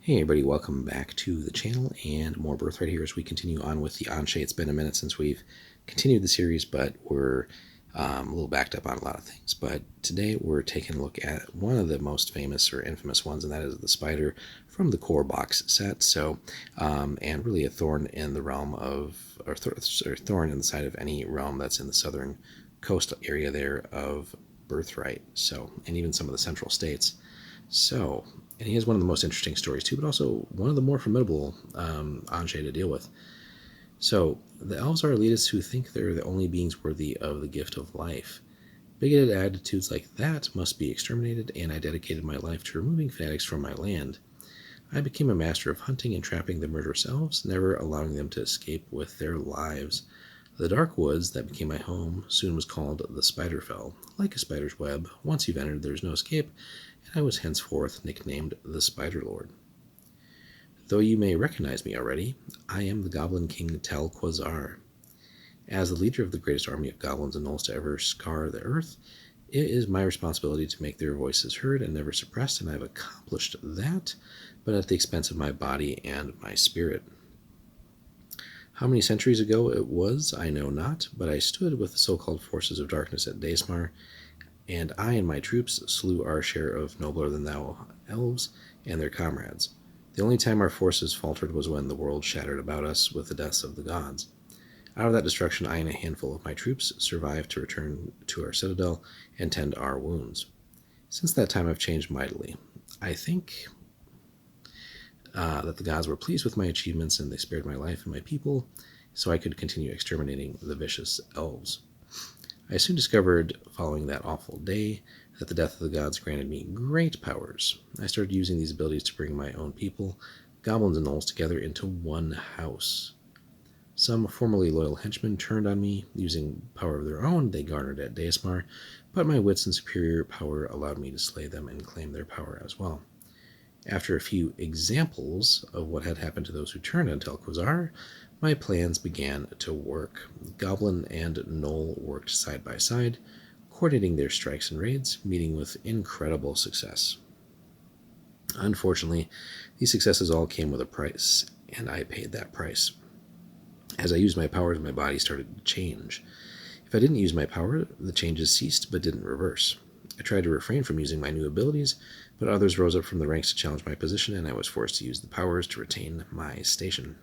Hey everybody, welcome back to the channel and more Birthright here as we continue on with the Anshe. It's been a minute since we've continued the series, but we're a little backed up on a lot of things. But today we're taking a look at one of the most famous or infamous ones, and that is the spider from the core box set. So, and really a thorn in the realm of, or thorn in the side of any realm that's in the southern coast area there of Birthright. So, and even some of the central states. So, and he has one of the most interesting stories too, but also one of the more formidable Anshe to deal with. So, the elves are elitists who think they're the only beings worthy of the gift of life. Bigoted attitudes like that must be exterminated, and I dedicated my life to removing fanatics from my land. I became a master of hunting and trapping the murderous elves, never allowing them to escape with their lives. The dark woods that became my home soon was called the Spiderfell. Like a spider's web, once you've entered, there's no escape, and I was henceforth nicknamed the Spider Lord. Though you may recognize me already, I am the Goblin King Tel Quasar. As the leader of the greatest army of goblins and gnolls to ever scar the earth, it is my responsibility to make their voices heard and never suppressed, and I've accomplished that, but at the expense of my body and my spirit. How many centuries ago it was, I know not, but I stood with the so-called forces of darkness at Daesmar, and I and my troops slew our share of nobler-than-thou elves and their comrades. The only time our forces faltered was when the world shattered about us with the deaths of the gods. Out of that destruction, I and a handful of my troops survived to return to our citadel and tend our wounds. Since that time, I've changed mightily. I think that the gods were pleased with my achievements, and they spared my life and my people, so I could continue exterminating the vicious elves. I soon discovered, following that awful day, that the death of the gods granted me great powers. I started using these abilities to bring my own people, goblins and gnolls, together into one house. Some formerly loyal henchmen turned on me. Using power of their own they garnered at Daesmar, but my wits and superior power allowed me to slay them and claim their power as well. After a few examples of what had happened to those who turned on Tel Quasar, my plans began to work. Goblin and Gnoll worked side by side, coordinating their strikes and raids, meeting with incredible success. Unfortunately, these successes all came with a price, and I paid that price. As I used my powers, my body started to change. If I didn't use my power, the changes ceased but didn't reverse. I tried to refrain from using my new abilities, but others rose up from the ranks to challenge my position, and I was forced to use the powers to retain my station.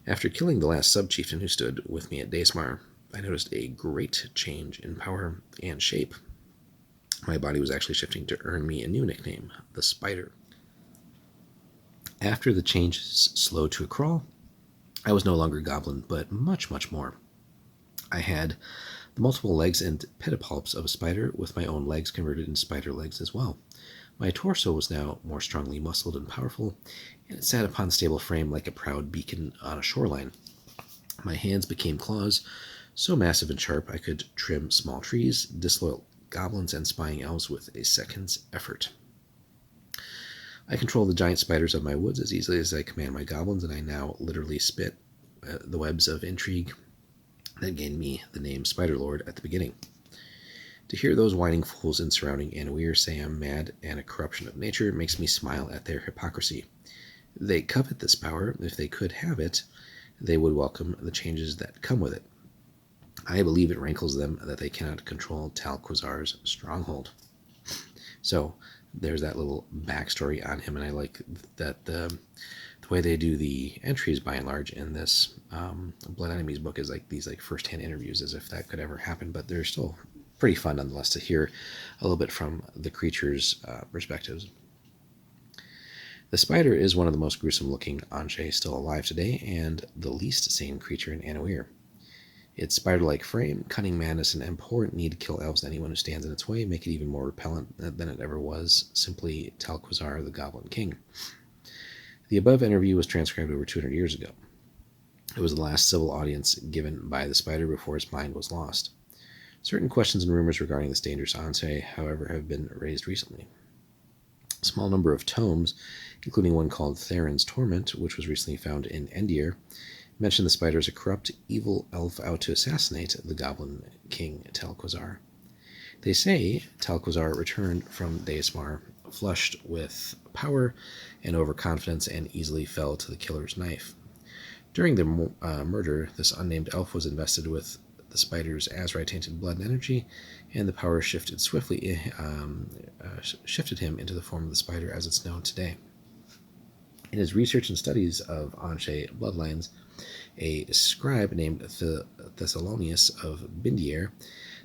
After killing the last sub-chieftain who stood with me at Daesmar, I noticed a great change in power and shape. My body was actually shifting to earn me a new nickname, the Spider. After the changes slowed to a crawl, I was no longer goblin, but much, much more. I had the multiple legs and pedipalps of a spider, with my own legs converted into spider legs as well. My torso was now more strongly muscled and powerful, and it sat upon a stable frame like a proud beacon on a shoreline. My hands became claws, so massive and sharp I could trim small trees, disloyal goblins, and spying elves with a second's effort. I control the giant spiders of my woods as easily as I command my goblins, and I now literally spit the webs of intrigue that gained me the name Spider Lord at the beginning. To hear those whining fools in surrounding Annuir say I'm mad and a corruption of nature makes me smile at their hypocrisy. They covet this power. If they could have it, they would welcome the changes that come with it. I believe it rankles them that they cannot control Tel Quasar's stronghold. So there's that little backstory on him, and I like that the way they do the entries by and large in this Blood Enemies book is like these first-hand interviews, as if that could ever happen, but they're still pretty fun nonetheless to hear a little bit from the creature's perspectives. The spider is one of the most gruesome-looking Anshe still alive today, and the least sane creature in Annuir. Its spider-like frame, cunning madness, and abhorrent need to kill elves and anyone who stands in its way make it even more repellent than it ever was simply Tel Quasar, the Goblin King. The above interview was transcribed over 200 years ago. It was the last civil audience given by the spider before his mind was lost. Certain questions and rumors regarding this dangerous Anshe, however, have been raised recently. A small number of tomes, including one called Theron's Torment, which was recently found in Endir, mention the spider as a corrupt, evil elf out to assassinate the Goblin King Tel Quasar. They say Talquazar returned from Daesmar flushed with power and overconfidence and easily fell to the killer's knife. During the murder, this unnamed elf was invested with the spider's Azrai-tainted blood and energy, and the power shifted swiftly, shifted him into the form of the spider as it's known today. In his research and studies of Anshe bloodlines, a scribe named Thessalonius of Bindier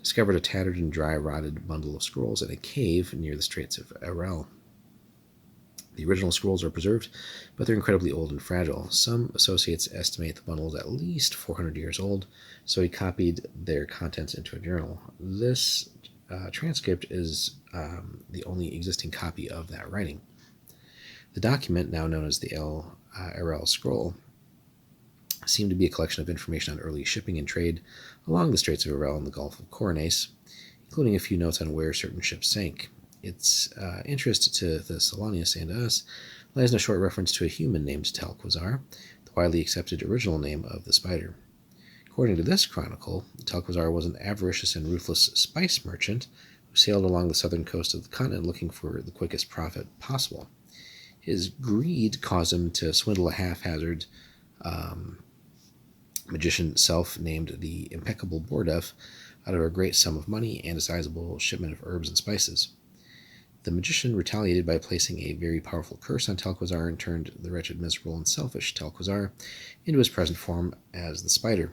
discovered a tattered and dry rotted bundle of scrolls in a cave near the Straits of Arel. The original scrolls are preserved, but they're incredibly old and fragile. Some associates estimate the bundle is at least 400 years old, so he copied their contents into a journal. This transcript is the only existing copy of that writing. The document, now known as the Arel Scroll, seemed to be a collection of information on early shipping and trade along the Straits of Arel and the Gulf of Coronase, including a few notes on where certain ships sank. Its interest to Thessalonius and us lies in a short reference to a human named Talquazar, the widely accepted original name of the spider. According to this chronicle, Talquazar was an avaricious and ruthless spice merchant who sailed along the southern coast of the continent looking for the quickest profit possible. His greed caused him to swindle a haphazard magician self named the Impeccable Bordef out of a great sum of money and a sizable shipment of herbs and spices. The magician retaliated by placing a very powerful curse on Talquazar and turned the wretched, miserable, and selfish Talquazar into his present form as the spider.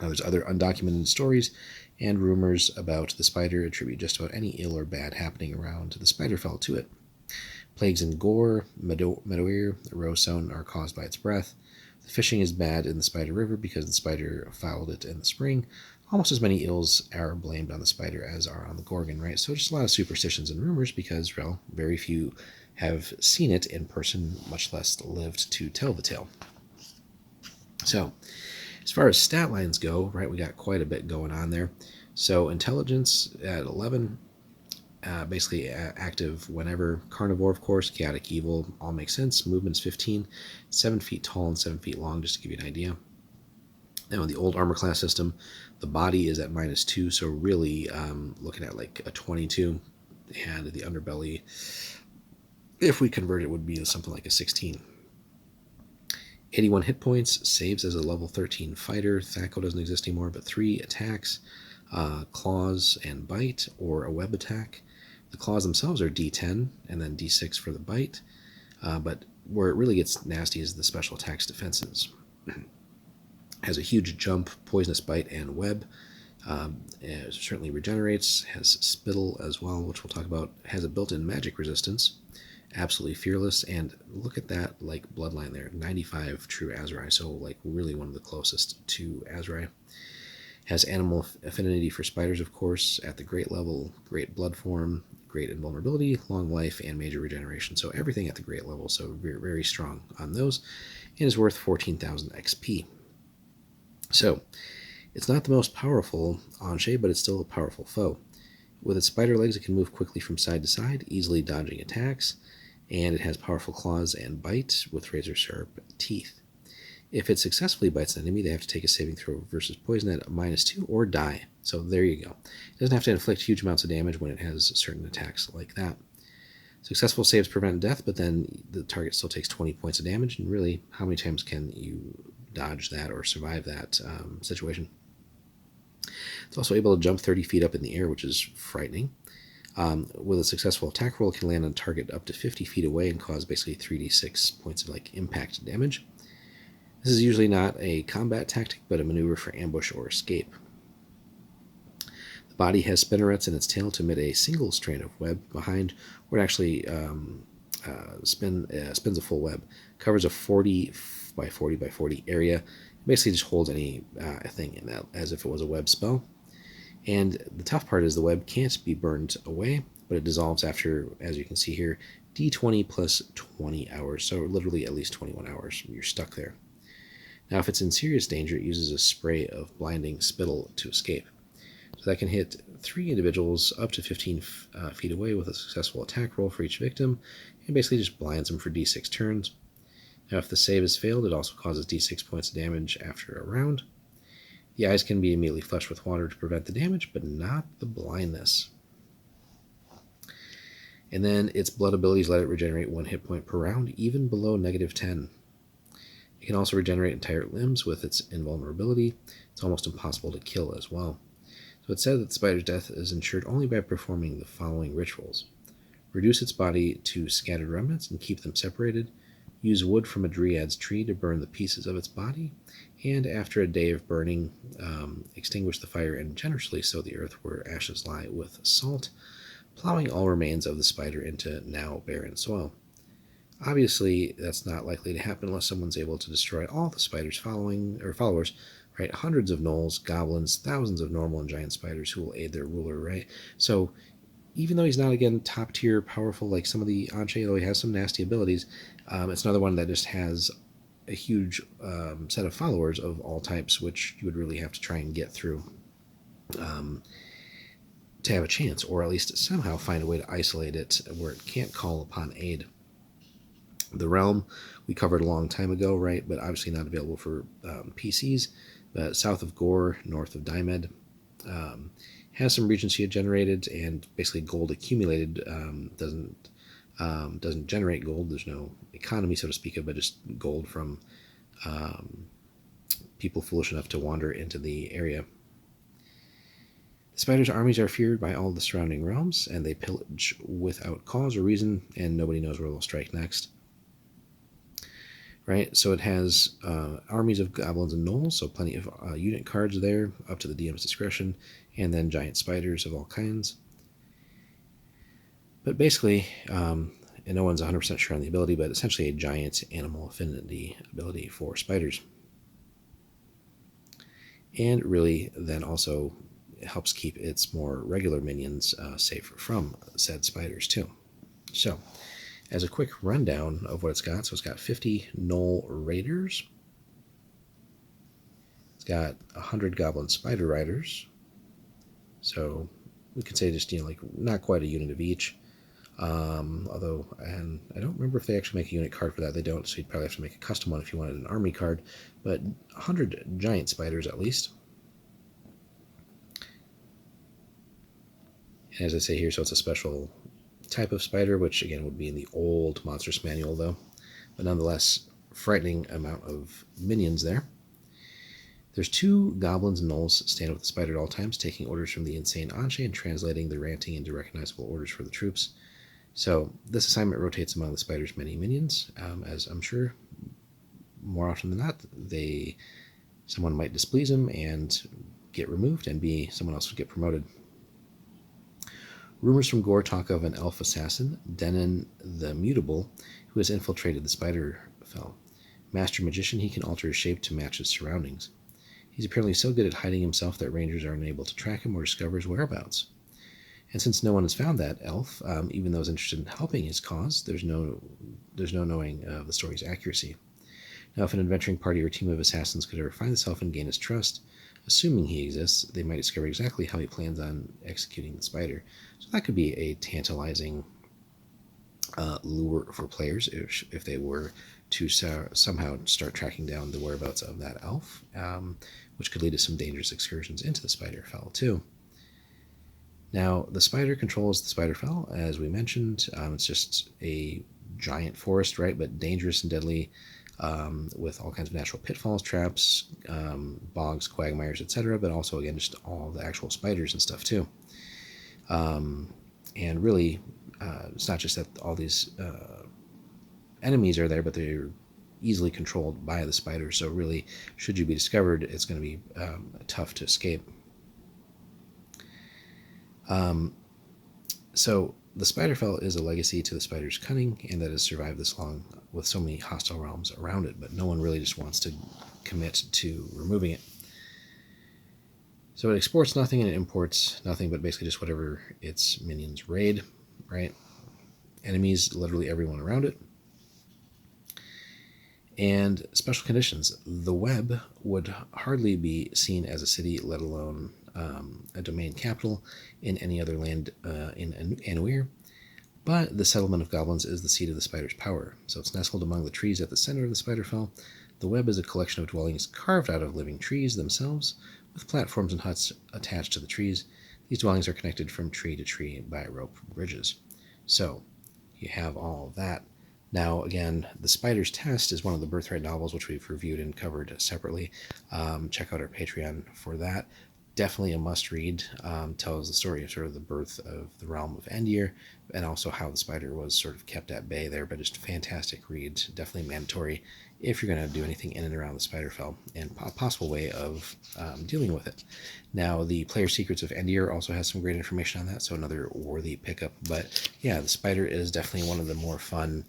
Now, there's other undocumented stories and rumors about the spider attribute just about any ill or bad happening around the Spiderfell to it. Plagues in Gore, Medoir, Rosone are caused by its breath. The fishing is bad in the Spider River because the spider fouled it in the spring. Almost as many ills are blamed on the spider as are on the Gorgon, right? So just a lot of superstitions and rumors because, well, very few have seen it in person, much less lived to tell the tale. So, as far as stat lines go, right, we got quite a bit going on there. So, intelligence at 11, basically active whenever. Carnivore, of course, chaotic evil, all makes sense. Movement's 15, 7 feet tall and 7 feet long, just to give you an idea. Now, in the old armor class system, the body is at -2, so really looking at like a 22, and the underbelly, if we convert it, would be something like a 16. 81 hit points, saves as a level 13 fighter. Thaco doesn't exist anymore, but 3 attacks, claws and bite, or a web attack. The claws themselves are D10, and then D6 for the bite, but where it really gets nasty is the special attacks defenses. Has a huge jump, poisonous bite, and web. It certainly regenerates. Has spittle as well, which we'll talk about. Has a built-in magic resistance. Absolutely fearless. And look at that, like, bloodline there. 95 true Azrai, so like really one of the closest to Azrai. Has animal affinity for spiders, of course, at the great level. Great blood form, great invulnerability, long life, and major regeneration. So everything at the great level, so very, very strong on those. And is worth 14,000 XP. So, it's not the most powerful Anshe, but it's still a powerful foe. With its spider legs, it can move quickly from side to side, easily dodging attacks, and it has powerful claws and bite with razor-sharp teeth. If it successfully bites an enemy, they have to take a saving throw versus poison at -2 or die. So there you go. It doesn't have to inflict huge amounts of damage when it has certain attacks like that. Successful saves prevent death, but then the target still takes 20 points of damage, and really, how many times can you dodge that or survive that situation? It's also able to jump 30 feet up in the air, which is frightening. With a successful attack roll, it can land on a target up to 50 feet away and cause basically 3d6 points of like impact damage. This is usually not a combat tactic, but a maneuver for ambush or escape. The body has spinnerets in its tail to emit a single strand of web behind, where it actually spins a full web. Covers a 40 by 40 by 40 area. It basically just holds any thing in that as if it was a web spell. And the tough part is the web can't be burned away, but it dissolves after, as you can see here, D20 plus 20 hours. So literally at least 21 hours. You're stuck there. Now, if it's in serious danger, it uses a spray of blinding spittle to escape. So that can hit 3 individuals up to 15 feet away with a successful attack roll for each victim, and basically just blinds them for D6 turns. Now, if the save is failed, it also causes D6 points of damage after a round. The eyes can be immediately flushed with water to prevent the damage, but not the blindness. And then its blood abilities let it regenerate 1 hit point per round, even below -10. It can also regenerate entire limbs with its invulnerability. It's almost impossible to kill as well. So it's said that the spider's death is ensured only by performing the following rituals. Reduce its body to scattered remnants and keep them separated. Use wood from a dryad's tree to burn the pieces of its body. And after a day of burning, extinguish the fire and generously sow the earth where ashes lie with salt, plowing all remains of the spider into now barren soil. Obviously, that's not likely to happen unless someone's able to destroy all the spider's followers, right? Hundreds of gnolls, goblins, thousands of normal and giant spiders who will aid their ruler, right? So even though he's not, again, top tier powerful like some of the Anche, though he has some nasty abilities, it's another one that just has a huge set of followers of all types, which you would really have to try and get through to have a chance, or at least somehow find a way to isolate it where it can't call upon aid. The realm we covered a long time ago, right? But obviously not available for PCs. But south of Gore, north of Daimed, has some regency generated, and basically gold accumulated doesn't generate gold. There's no economy, so to speak of, but just gold from people foolish enough to wander into the area. The spider's armies are feared by all the surrounding realms, and they pillage without cause or reason, and nobody knows where they'll strike next. Right, so it has armies of goblins and gnolls, so plenty of unit cards there, up to the DM's discretion, and then giant spiders of all kinds. But basically, and no one's 100% sure on the ability, but essentially a giant animal affinity ability for spiders. And really then also helps keep its more regular minions safe from said spiders too. So, as a quick rundown of what it's got, so it's got 50 Gnoll Raiders. It's got 100 Goblin Spider Riders. So we could say just, like not quite a unit of each. Although, and I don't remember if they actually make a unit card for that. They don't, so you'd probably have to make a custom one if you wanted an army card. But 100 giant spiders at least. And as I say here, so it's a special type of spider, which again would be in the old Monstrous Manual though, but nonetheless frightening amount of minions there. There's 2 goblins and gnolls stand with the spider at all times, taking orders from the insane Anche and translating the ranting into recognizable orders for the troops. So this assignment rotates among the spider's many minions, as I'm sure more often than not someone might displease him and get removed, and someone else would get promoted. Rumors from Gore talk of an elf assassin, Denon the Mutable, who has infiltrated the Spiderfell. Master magician, he can alter his shape to match his surroundings. He's apparently so good at hiding himself that rangers are unable to track him or discover his whereabouts. And since no one has found that elf, even those interested in helping his cause, there's no knowing the story's accuracy. Now, if an adventuring party or team of assassins could ever find this elf and gain his trust, assuming he exists, they might discover exactly how he plans on executing the spider. So that could be a tantalizing lure for players if they were to somehow start tracking down the whereabouts of that elf, which could lead to some dangerous excursions into the Spiderfell too. Now, the spider controls the Spiderfell, as we mentioned. It's just a giant forest, right, but dangerous and deadly, with all kinds of natural pitfalls, traps, bogs, quagmires, etc., but also, again, just all the actual spiders and stuff too. And really, it's not just that all these enemies are there, but they're easily controlled by the spider. So really, should you be discovered, it's going to be tough to escape. So the Spiderfell is a legacy to the spider's cunning, and that has survived this long with so many hostile realms around it, but no one really just wants to commit to removing it. So it exports nothing and it imports nothing, but basically just whatever its minions raid, right? Enemies, literally everyone around it. And special conditions. The web would hardly be seen as a city, let alone a domain capital in any other land in Annuir. But the settlement of goblins is the seat of the spider's power. So it's nestled among the trees at the center of the Spiderfell. The web is a collection of dwellings carved out of living trees themselves, with platforms and huts attached to the trees. These dwellings are connected from tree to tree by rope bridges. So, you have all of that. Now, again, The Spider's Test is one of the Birthright novels, which we've reviewed and covered separately. Check out our Patreon for that. Definitely a must-read. Tells the story of sort of the birth of the realm of Endir, and also how the spider was sort of kept at bay there. But just a fantastic read. Definitely mandatory if you're going to do anything in and around the Spiderfell, and a possible way of dealing with it. Now, the Player Secrets of Endir also has some great information on that, so another worthy pickup. But yeah, the spider is definitely one of the more fun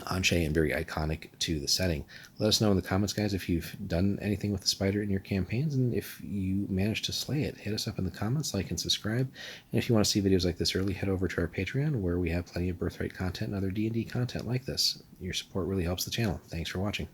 entree and very iconic to the setting. Let us know in the comments, guys, if you've done anything with the spider in your campaigns, and if you managed to slay it. Hit us up in the comments, like and subscribe. And if you want to see videos like this early, head over to our Patreon, where we have plenty of Birthright content and other D&D content like this. Your support really helps the channel. Thanks for watching.